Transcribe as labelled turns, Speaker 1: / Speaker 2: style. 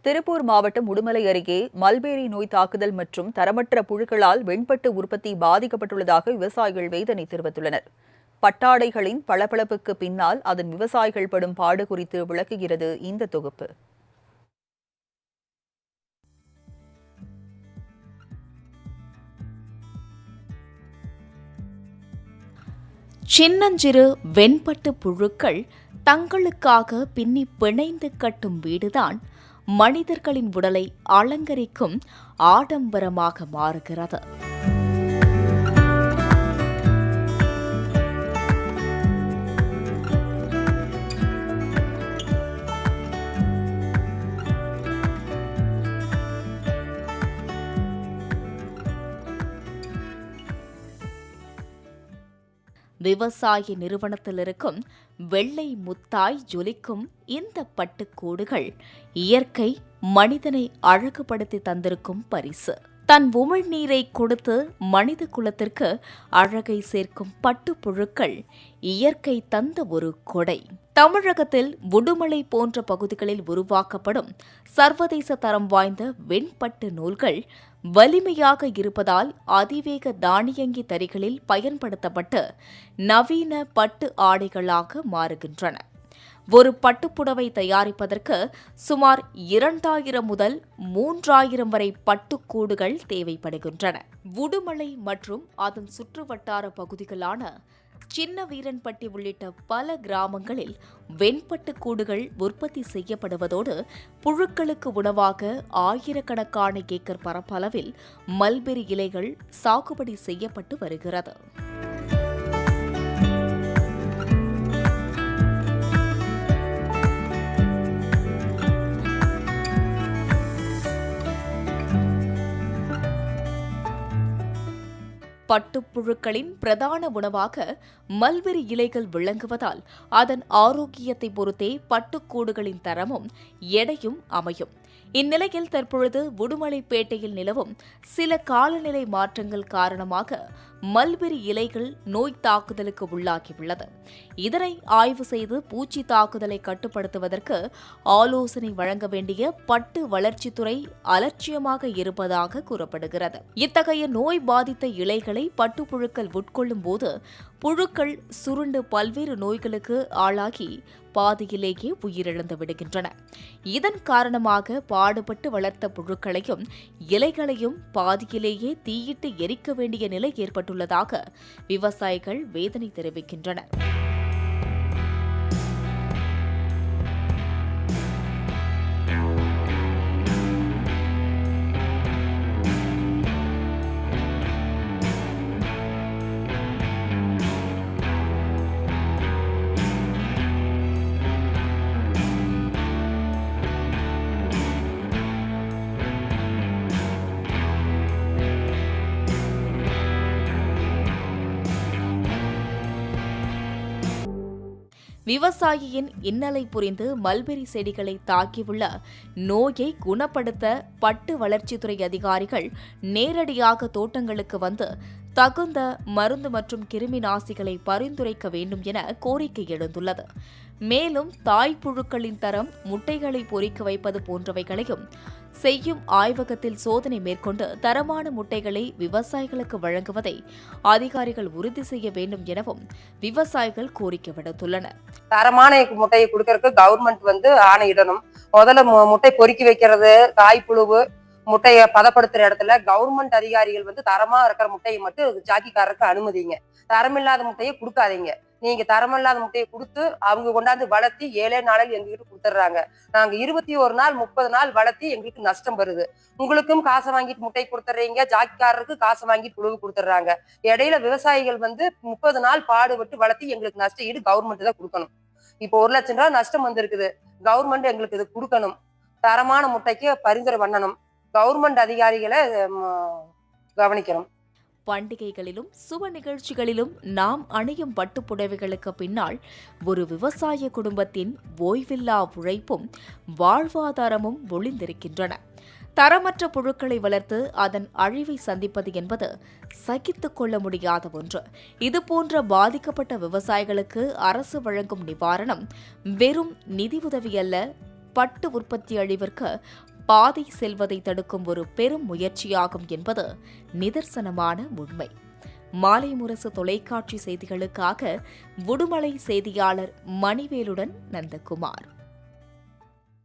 Speaker 1: திருப்பூர் மாவட்டம் உடுமலை அருகே மல்பேரி நோய் தாக்குதல் மற்றும் தரமற்ற புழுக்களால் வெண்பட்டு உற்பத்தி பாதிக்கப்பட்டுள்ளதாக விவசாயிகள் வேதனை தெரிவித்துள்ளனர். பட்டாடைகளின் பளபளப்புக்கு பின்னால் அதன் விவசாயிகள் படும் பாடு குறித்து விளக்குகிறது இந்த தொகுப்பு.
Speaker 2: சின்னஞ்சிறு வெண்பட்டு புழுக்கள் தங்களுக்காக பின்னி பிணைந்து கட்டும் வீடுதான் மனிதர்களின் உடலை அலங்கரிக்கும் ஆடம்பரமாக மாறுகிறது. விவசாய நிறுவனத்தில் இருக்கும் வெள்ளை முத்தாய் ஜொலிக்கும் இந்த பட்டுக்கூடுகள் இயற்கை மனிதனை அழகுபடுத்தி தந்திருக்கும் பரிசு. தன் உமிழ்நீரை கொடுத்து மனித குலத்திற்கு அழகை சேர்க்கும் பட்டுப்புழுக்கள் இயற்கை தந்த ஒரு கொடை. தமிழகத்தில் உடுமலை போன்ற பகுதிகளில் உருவாக்கப்படும் சர்வதேச தரம் வாய்ந்த வெண்பட்டு நூல்கள் வலிமையாக இருப்பதால் அதிவேக தானியங்கி தறிகளில் பயன்படுத்தப்பட்டு நவீன பட்டு ஆடைகளாக மாறுகின்றன. ஒரு பட்டுப்புடவை தயாரிப்பதற்கு சுமார் 2000 முதல் 3000 வரை பட்டுக்கூடுகள் தேவைப்படுகின்றன. உடுமலை மற்றும் அதன் சுற்றுவட்டார பகுதிகளான சின்ன வீரன்பட்டி உள்ளிட்ட பல கிராமங்களில் வெண்பட்டு கூடுகள் உற்பத்தி செய்யப்படுவதோடு புழுக்களுக்கு உணவாக ஆயிரக்கணக்கான ஏக்கர் பரப்பளவில் மல்பெரி இலைகள் சாகுபடி செய்யப்பட்டு வருகிறது. பட்டுப்புழுக்களின் பிரதான உணவாக மல்பெரி இலைகள் விளங்குவதால் அதன் ஆரோக்கியத்தை பொறுத்தே பட்டுக்கூடுகளின் தரமும் எடையும் அமையும். இந்நிலையில் தற்பொழுது உடுமலைப்பேட்டையில் நிலவும் சில காலநிலை மாற்றங்கள் காரணமாக மல்பெரி இலைகள் நோய் தாக்குதலுக்கு உள்ளாகியுள்ளது. இதனை ஆய்வு செய்து பூச்சி தாக்குதலை கட்டுப்படுத்துவதற்கு ஆலோசனை வழங்க வேண்டிய பட்டு வளர்ச்சித்துறை அலட்சியமாக இருப்பதாக கூறப்படுகிறது. இத்தகைய நோய் பாதித்த இலைகளை பட்டுப்புழுக்கள் உட்கொள்ளும் போது புழுக்கள் சுருண்டு பல்வேறு நோய்களுக்கு ஆளாகி பாதியிலேயே உயிரிழந்து விடுகின்றன. இதன் காரணமாக பாடுபட்டு வளர்த்த புழுக்களையும் இலைகளையும் பாதியிலேயே தீயிட்டு எரிக்க வேண்டிய நிலை ஏற்பட்டுள்ளதாக விவசாயிகள் வேதனை தெரிவிக்கின்றனர். விவசாயியின் இன்னலை புரிந்து மல்பெரி செடிகளை தாக்கியுள்ள நோயை குணப்படுத்த பட்டு வளர்ச்சித்துறை அதிகாரிகள் நேரடியாக தோட்டங்களுக்கு வந்து தகுந்த மருந்து மற்றும் கிருமி நாசிகளை பரிந்துரைக்க வேண்டும் என கோரிக்கை எழுந்துள்ளது. மேலும் தாய்ப்புழுக்களின் தரம், முட்டைகளை பொறிக்க வைப்பது போன்றவைகளையும் செய்யும் ஆய்வகத்தில் சோதனை மேற்கொண்டு தரமான முட்டைகளை விவசாயிகளுக்கு வழங்குவதை அதிகாரிகள் உறுதி செய்ய வேண்டும் எனவும் விவசாயிகள் கோரிக்கை விடுத்துள்ளனர்.
Speaker 3: தரமான முட்டையை கொடுக்கறதுக்கு கவர்மெண்ட் ஆணையிடணும். முதல்ல முட்டை பொறுக்கி வைக்கிறது, காய்ப்புழுவு முட்டையை பதப்படுத்துற இடத்துல கவர்மெண்ட் அதிகாரிகள் தரமா இருக்கிற முட்டையை மட்டும் ஜாக்கிக்காரருக்கு அனுமதிங்க. தரமில்லாத முட்டையை கொடுக்காதீங்க. நீங்க தரமில்லாத முட்டையை கொடுத்து அவங்க கொண்டாந்து வளர்த்தி 7 நாளில் எங்ககிட்ட கொடுத்துட்றாங்க. நாங்க 21 நாள் 30 நாள் வளர்த்தி எங்களுக்கு நஷ்டம் வருது. உங்களுக்கும் காசை வாங்கிட்டு முட்டை கொடுத்துட்றீங்க, ஜாக்கிக்காரருக்கு காசை வாங்கிட்டு புழுவு கொடுத்துட்றாங்க. இடையில விவசாயிகள் 30 நாள் பாடுபட்டு வளர்த்தி எங்களுக்கு நஷ்ட ஈடு கவர்மெண்ட் தான் கொடுக்கணும். இப்போ 1 லட்சம் ரூபாய் நஷ்டம் வந்திருக்குது. கவர்மெண்ட் எங்களுக்கு இது கொடுக்கணும். தரமான முட்டைக்கு பரிந்துரை பண்ணணும். கவர்மெண்ட் அதிகாரிகளை கவனிக்கணும்.
Speaker 2: பண்டிகைகளிலும் சுப நிகழ்ச்சிகளிலும் நாம் அணியும் பட்டுப்புடவைகளுக்கு பின்னால் ஒரு விவசாய குடும்பத்தின் ஓய்வில்லா உழைப்பும் வாழ்வாதாரமும் ஒளிந்திருக்கின்றன. தரமற்ற புழுக்களை வளர்த்து அதன் அழிவை சந்திப்பது என்பது சகித்துக் கொள்ள முடியாத ஒன்று. இதுபோன்ற பாதிக்கப்பட்ட விவசாயிகளுக்கு அரசு வழங்கும் நிவாரணம் வெறும் நிதி உதவி அல்ல, பட்டு உற்பத்தி அழிவிற்கு பாதை செல்வதை தடுக்கும் ஒரு பெரும் முயற்சியாகும் என்பது நிதர்சனமான உண்மை. மாலை முரசு தொலைக்காட்சி செய்திகளுக்காக உடுமலை செய்தியாளர் மணிவேலுடன் நந்தகுமார்.